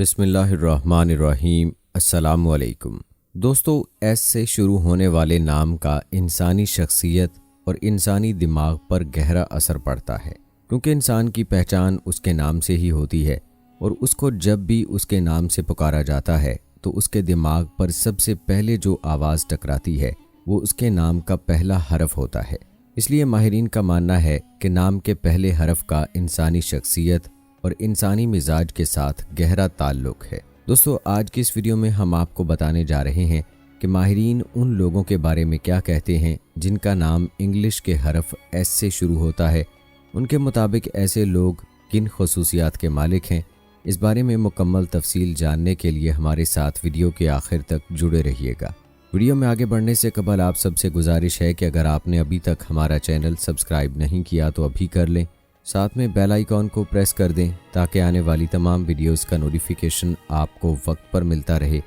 बिस्मिल्लाहिर्रहमानिर्रहीम। अस्सलाम वालेकुम दोस्तों, एस से शुरू होने वाले नाम का इंसानी शख्सियत और इंसानी दिमाग पर गहरा असर पड़ता है, क्योंकि इंसान की पहचान उसके नाम से ही होती है और उसको जब भी उसके नाम से पुकारा जाता है तो उसके दिमाग पर सबसे पहले जो आवाज़ टकराती है वो उसके नाम का पहला हरफ होता है। इसलिए माहिरीन का मानना है कि नाम के पहले हरफ का इंसानी शख्सियत और इंसानी मिजाज के साथ गहरा ताल्लुक है। दोस्तों, आज की इस वीडियो में हम आपको बताने जा रहे हैं कि माहिरीन उन लोगों के बारे में क्या कहते हैं जिनका नाम इंग्लिश के हरफ एस से शुरू होता है। उनके मुताबिक ऐसे लोग किन खसूसियात के मालिक हैं। इस बारे में मुकम्मल तफसील जानने के लिए हमारे साथ वीडियो के आखिर तक जुड़े रहिएगा। वीडियो में आगे बढ़ने से कबल आप सबसे गुजारिश है कि अगर आपने अभी तक हमारा चैनल सब्सक्राइब नहीं किया तो अभी कर लें, साथ में बेल आइकॉन को प्रेस कर दें ताकि आने वाली तमाम वीडियोस का नोटिफिकेशन आपको वक्त पर मिलता रहे।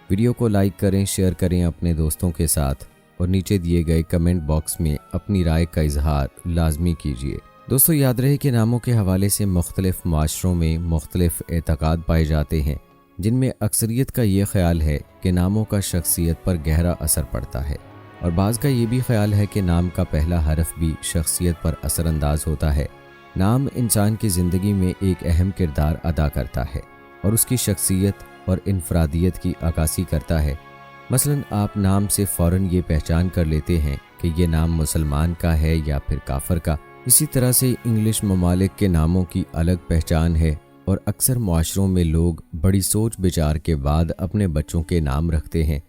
वीडियो को लाइक करें, शेयर करें अपने दोस्तों के साथ और नीचे दिए गए कमेंट बॉक्स में अपनी राय का इजहार लाजमी कीजिए। दोस्तों, याद रहे कि नामों के हवाले से मुख्तलिफ माशरों में मुख्तलिफ एतकाद पाए जाते हैं, जिनमें अक्सरियत का ये ख्याल है कि नामों का शख्सियत पर गहरा असर पड़ता है और बाज़ का ये भी ख्याल है कि नाम का पहला हरफ भी शख्सियत पर असरअंदाज होता है। नाम इंसान की ज़िंदगी में एक अहम किरदार अदा करता है और उसकी शख्सियत और इनफरादियत की अक्कासी करता है। मसलन आप नाम से फ़ौरन ये पहचान कर लेते हैं कि ये नाम मुसलमान का है या फिर काफर का। इसी तरह से इंग्लिश ममालिक के नामों की अलग पहचान है और अक्सर मुआशरों में लोग बड़ी सोच विचार के बाद अपने बच्चों के नाम रखते हैं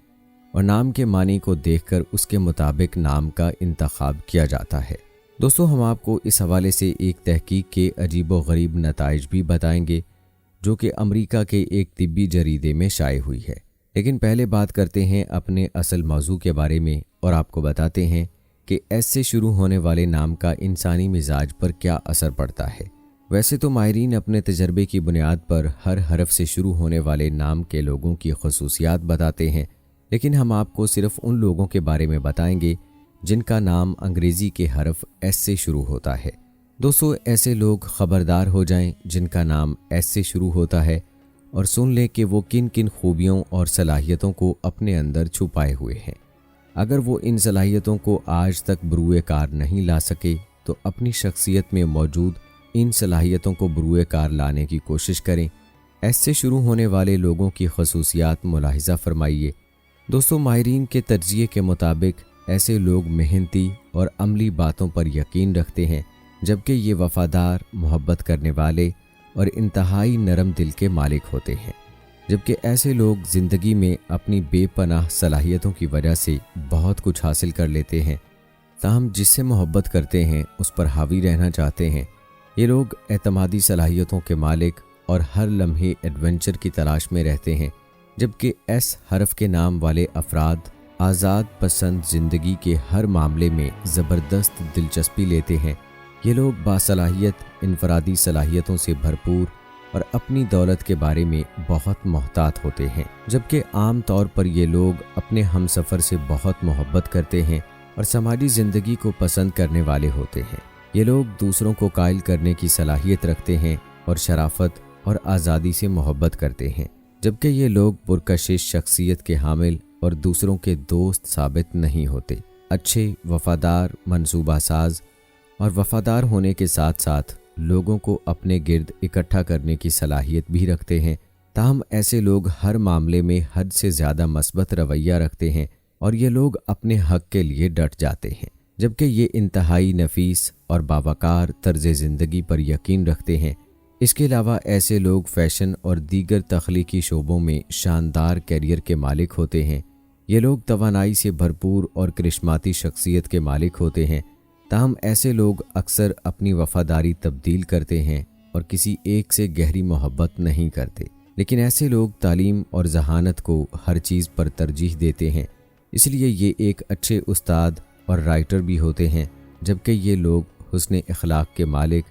और नाम के मानी को देखकर उसके मुताबिक नाम का इंतखाब किया जाता है। दोस्तों, हम आपको इस हवाले से एक तहकीक के अजीब व गरीब नताइज भी बताएंगे जो कि अमेरिका के एक तिब्बी जरीदे में शाये हुई है। लेकिन पहले बात करते हैं अपने असल मौजू के बारे में और आपको बताते हैं कि एस से शुरू होने वाले नाम का इंसानी मिजाज पर क्या असर पड़ता है। वैसे तो माहिरीन अपने तजर्बे की बुनियाद पर हर हरफ से शुरू होने वाले नाम के लोगों की खसूसियात बताते हैं, लेकिन हम आपको सिर्फ उन लोगों के बारे में बताएंगे जिनका नाम अंग्रेज़ी के हरफ एस से शुरू होता है। दोस्तों, ऐसे लोग खबरदार हो जाएं जिनका नाम एस से शुरू होता है और सुन लें कि वो किन किन खूबियों और सलाहियतों को अपने अंदर छुपाए हुए हैं। अगर वो इन सलाहियतों को आज तक बरूए कार नहीं ला सके तो अपनी शख्सियत में मौजूद इन सलाहियतों को बरूए कार लाने की कोशिश करें। एस से शुरू होने वाले लोगों की खसूसियात मुलाहिज़ा फरमाइए। दोस्तों, माहिरीन के तज्ज़िये के मुताबिक ऐसे लोग मेहनती और अमली बातों पर यकीन रखते हैं, जबकि ये वफ़ादार, मोहब्बत करने वाले और इंतहाई नरम दिल के मालिक होते हैं। जबकि ऐसे लोग ज़िंदगी में अपनी बेपनाह सलाहियतों की वजह से बहुत कुछ हासिल कर लेते हैं, ताहम जिससे मोहब्बत करते हैं उस पर हावी रहना चाहते हैं। ये लोग एतमादी सलाहियतों के मालिक और हर लम्हे एडवेंचर की तलाश में रहते हैं। जबकि एस हरफ के नाम वाले अफराद आज़ाद पसंद ज़िंदगी के हर मामले में ज़बरदस्त दिलचस्पी लेते हैं। ये लोग बासलाहियत, इनफरादी सलाहियतों से भरपूर और अपनी दौलत के बारे में बहुत मोहतात होते हैं। जबकि आम तौर पर ये लोग अपने हमसफ़र से बहुत मोहब्बत करते हैं और समाजी ज़िंदगी को पसंद करने वाले होते हैं। ये लोग दूसरों को कायल करने की सलाहियत रखते हैं और शराफत और आज़ादी से मोहब्बत करते हैं। जबकि ये लोग पुरकशिश शख्सियत के हामिल और दूसरों के दोस्त साबित नहीं होते। अच्छे, वफ़ादार, मंसूबा साज और वफ़ादार होने के साथ साथ लोगों को अपने गिर्द इकट्ठा करने की सलाहियत भी रखते हैं। ताहम ऐसे लोग हर मामले में हद से ज़्यादा मस्बत रवैया रखते हैं और ये लोग अपने हक़ के लिए डट जाते हैं। जबकि ये इंतहाई नफीस और बावकार तर्ज़ ज़िंदगी पर यकीन रखते हैं। इसके अलावा ऐसे लोग फ़ैशन और दीगर तख्लीकी शोबों में शानदार कैरियर के मालिक होते हैं। ये लोग तवानाई से भरपूर और करिश्माती शख्सियत के मालिक होते हैं। ताहम ऐसे लोग अक्सर अपनी वफ़ादारी तब्दील करते हैं और किसी एक से गहरी मोहब्बत नहीं करते। लेकिन ऐसे लोग तालीम और जहानत को हर चीज़ पर तरजीह देते हैं, इसलिए ये एक अच्छे उस्ताद और राइटर भी होते हैं। जबकि ये लोग हुस्न इखलाक के मालिक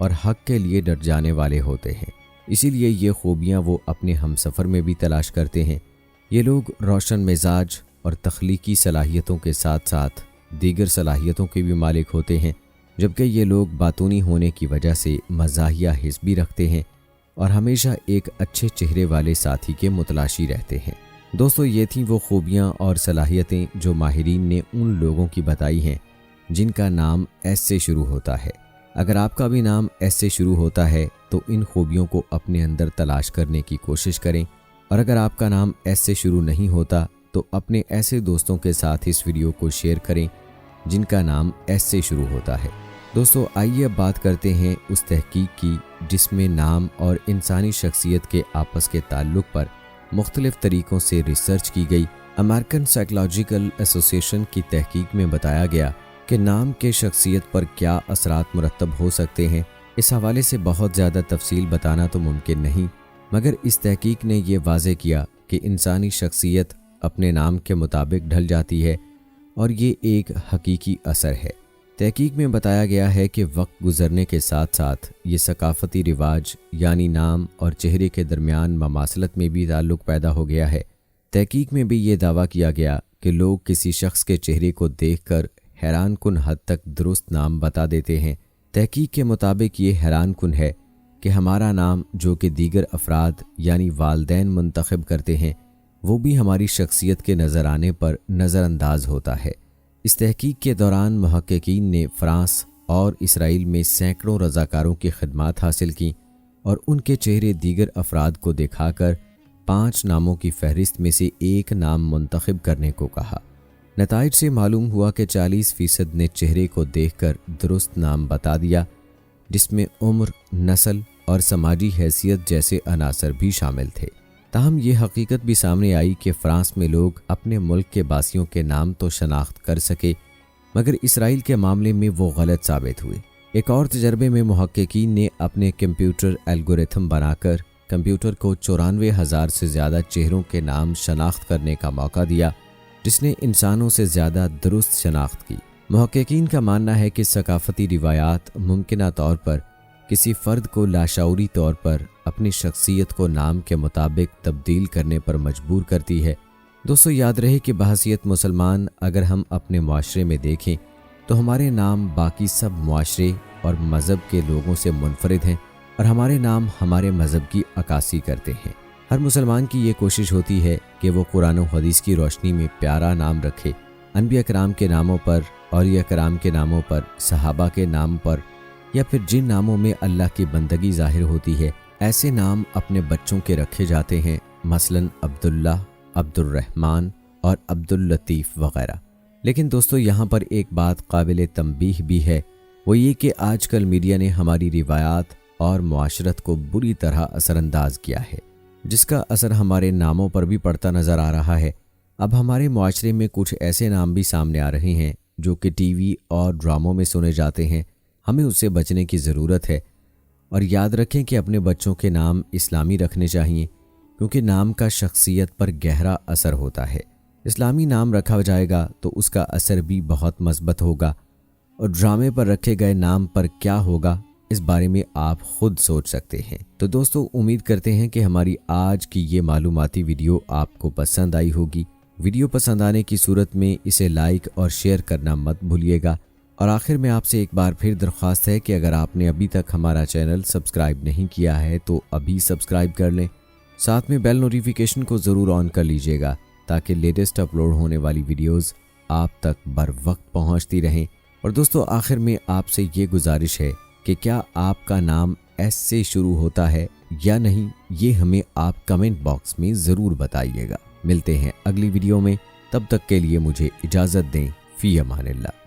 और हक़ के लिए डट जाने वाले होते हैं। इसीलिए ये खूबियाँ वो अपने हमसफ़र में भी तलाश करते हैं। ये लोग रोशन मिजाज और तख्लीकी सलाहियतों के साथ साथ दीगर सलाहियतों के भी मालिक होते हैं। जबकि ये लोग बातूनी होने की वजह से मज़ाहिया हिस्स भी रखते हैं। اور ہمیشہ ایک اچھے چہرے والے ساتھی کے متلاشی رہتے ہیں۔ دوستو، یہ تھیں وہ خوبیاں اور صلاحیتیں جو ماہرین نے ان لوگوں کی بتائی ہیں جن کا نام ایس سے شروع ہوتا ہے۔ اگر آپ کا بھی نام ایس سے شروع ہوتا ہے تو ان خوبیوں کو اپنے اندر تلاش کرنے کی کوشش کریں، اور اگر آپ کا نام ایس سے شروع نہیں ہوتا تو اپنے ایسے دوستوں کے ساتھ اس ویڈیو کو شیئر کریں جن کا نام ایس سے شروع ہوتا ہے۔ دوستو، آئیے اب بات کرتے ہیں اس تحقیق کی جس میں نام اور انسانی شخصیت کے آپس کے تعلق پر مختلف طریقوں سے ریسرچ کی گئی۔ امریکن سائیکولوجیکل ایسوسی ایشن کی تحقیق میں بتایا گیا کہ نام کے شخصیت پر کیا اثرات مرتب ہو سکتے ہیں۔ اس حوالے سے بہت زیادہ تفصیل بتانا تو ممکن نہیں، مگر اس تحقیق نے یہ واضح کیا کہ انسانی شخصیت اپنے نام کے مطابق ڈھل جاتی ہے، اور یہ ایک حقیقی اثر ہے۔ تحقیق میں بتایا گیا ہے کہ وقت گزرنے کے ساتھ ساتھ یہ ثقافتی رواج یعنی نام اور چہرے کے درمیان مماثلت میں بھی تعلق پیدا ہو گیا ہے۔ تحقیق میں بھی یہ دعویٰ کیا گیا کہ لوگ کسی شخص کے چہرے کو دیکھ کر حیران کن حد تک درست نام بتا دیتے ہیں۔ تحقیق کے مطابق یہ حیران کن ہے کہ ہمارا نام جو کہ دیگر افراد یعنی والدین منتخب کرتے ہیں، وہ بھی ہماری شخصیت کے نظر آنے پر نظر انداز ہوتا ہے۔ اس تحقیق کے دوران محققین نے فرانس اور اسرائیل میں سینکڑوں رضاکاروں کی خدمات حاصل کیں اور ان کے چہرے دیگر افراد کو دکھا کر 5 ناموں کی فہرست میں سے ایک نام منتخب کرنے کو کہا۔ نتائج سے معلوم ہوا کہ 40% نے چہرے کو دیکھ کر درست نام بتا دیا، جس میں عمر، نسل اور سماجی حیثیت جیسے عناصر بھی شامل تھے۔ تاہم یہ حقیقت بھی سامنے آئی کہ فرانس میں لوگ اپنے ملک کے باسیوں کے نام تو شناخت کر سکے، مگر اسرائیل کے معاملے میں وہ غلط ثابت ہوئے۔ ایک اور تجربے میں محققین نے اپنے کمپیوٹر الگورتھم بنا کر کمپیوٹر کو 94,000 سے زیادہ چہروں کے نام شناخت کرنے کا موقع دیا، جس نے انسانوں سے زیادہ درست شناخت کی۔ محققین کا ماننا ہے کہ ثقافتی روایات ممکنہ طور پر کسی فرد کو لاشعوری طور پر اپنی شخصیت کو نام کے مطابق تبدیل کرنے پر مجبور کرتی ہے۔ دوستو، یاد رہے کہ بحیثیت مسلمان اگر ہم اپنے معاشرے میں دیکھیں تو ہمارے نام باقی سب معاشرے اور مذہب کے لوگوں سے منفرد ہیں، اور ہمارے نام ہمارے مذہب کی عکاسی کرتے ہیں۔ ہر مسلمان کی یہ کوشش ہوتی ہے کہ وہ قرآن و حدیث کی روشنی میں پیارا نام رکھے، انبیاء کرام کے ناموں پر، اولیاء کرام کے ناموں پر، صحابہ کے نام پر، یا پھر جن ناموں میں اللہ کی بندگی ظاہر ہوتی ہے، ایسے نام اپنے بچوں کے رکھے جاتے ہیں، مثلاً عبداللہ، عبد الرحمن اور عبداللطیف وغیرہ۔ لیکن دوستو، یہاں پر ایک بات قابل تنبیہ بھی ہے، وہ یہ کہ آج کل میڈیا نے ہماری روایات اور معاشرت کو بری طرح اثر انداز کیا ہے، جس کا اثر ہمارے ناموں پر بھی پڑتا نظر آ رہا ہے۔ اب ہمارے معاشرے میں کچھ ایسے نام بھی سامنے آ رہے ہیں جو کہ ٹی وی اور ڈراموں میں سنے جاتے ہیں۔ ہمیں اس سے بچنے کی ضرورت ہے، اور یاد رکھیں کہ اپنے بچوں کے نام اسلامی رکھنے چاہیے، کیونکہ نام کا شخصیت پر گہرا اثر ہوتا ہے۔ اسلامی نام رکھا جائے گا تو اس کا اثر بھی بہت مثبت ہوگا، اور ڈرامے پر رکھے گئے نام پر کیا ہوگا اس بارے میں آپ خود سوچ سکتے ہیں۔ تو دوستو، امید کرتے ہیں کہ ہماری آج کی یہ معلوماتی ویڈیو آپ کو پسند آئی ہوگی۔ ویڈیو پسند آنے کی صورت میں اسے لائک اور شیئر کرنا مت بھولیے گا، اور آخر میں آپ سے ایک بار پھر درخواست ہے کہ اگر آپ نے ابھی تک ہمارا چینل سبسکرائب نہیں کیا ہے تو ابھی سبسکرائب کر لیں، ساتھ میں بیل نوٹیفیکیشن کو ضرور آن کر لیجئے گا تاکہ لیٹسٹ اپلوڈ ہونے والی ویڈیوز آپ تک بر وقت پہنچتی رہیں۔ اور دوستو، آخر میں آپ سے یہ گزارش ہے کہ کیا آپ کا نام ایس سے شروع ہوتا ہے یا نہیں، یہ ہمیں آپ کمنٹ باکس میں ضرور بتائیے گا۔ ملتے ہیں اگلی ویڈیو میں، تب تک کے لیے مجھے اجازت دیں۔ فی امان اللہ۔